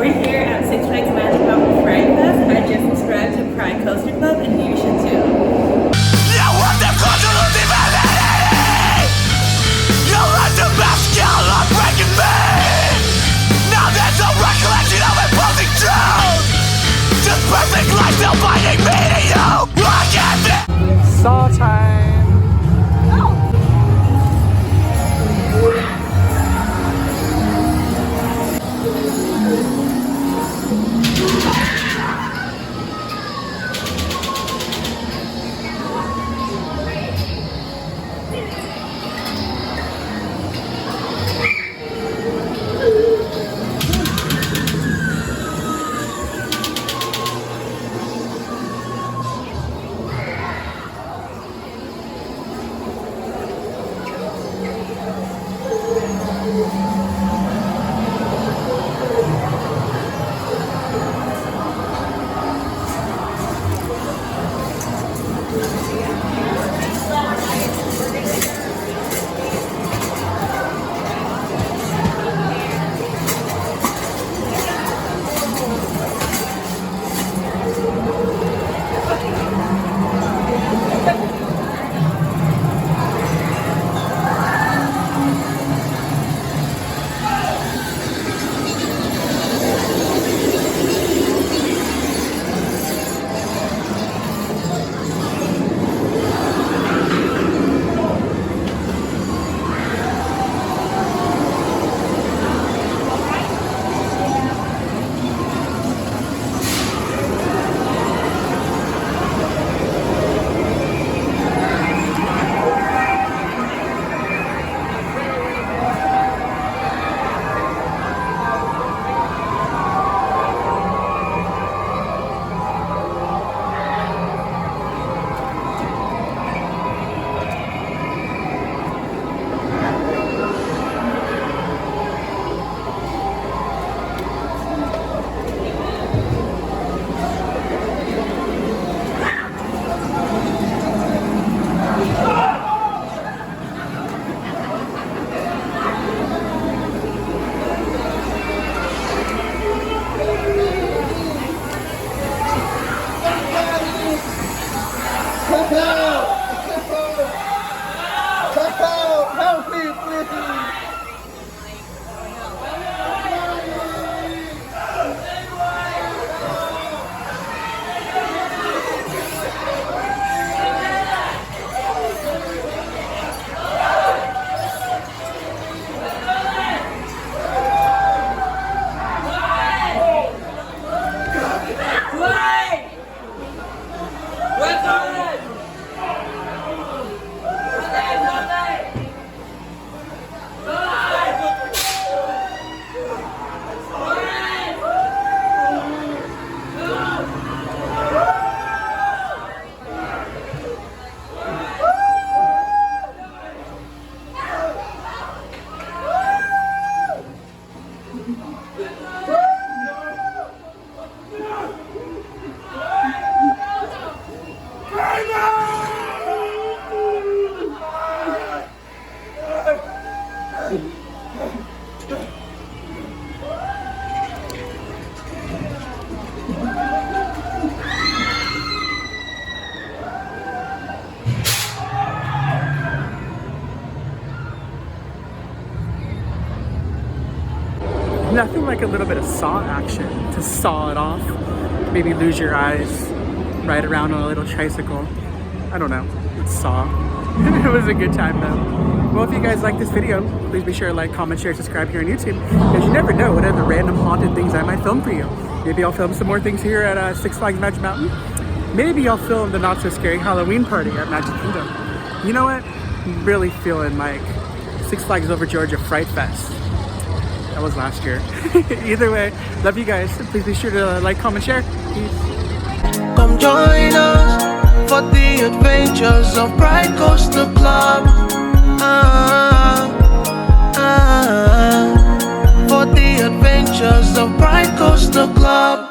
We're here at Six Flags Magic Mountain Fright Fest. I just subscribed to Pride Coaster Club and you should too. You want the culture of divinity. You let the masculine on breaking me. Now there's no recollection of imposing truth. Just perfect life still finding me to you. I can't be. Saw time. Nothing like a little bit of saw action to saw it off. Maybe lose your eyes, ride around on a little tricycle. I don't know, it's Saw. It was a good time though. Well, if you guys like this video, please be sure to like, comment, share, subscribe here on YouTube, because you never know what other random haunted things I might film for you. Maybe I'll film some more things here at Six Flags Magic Mountain. Maybe I'll film the not so scary Halloween party at Magic Kingdom. You know what? I'm really feeling like Six Flags Over Georgia Fright Fest. That was last year. Either way, love you guys. Please be sure to like, comment, share. Peace. Come join us for the adventures of Pride Coaster Club. For the adventures of Pride Coaster Club.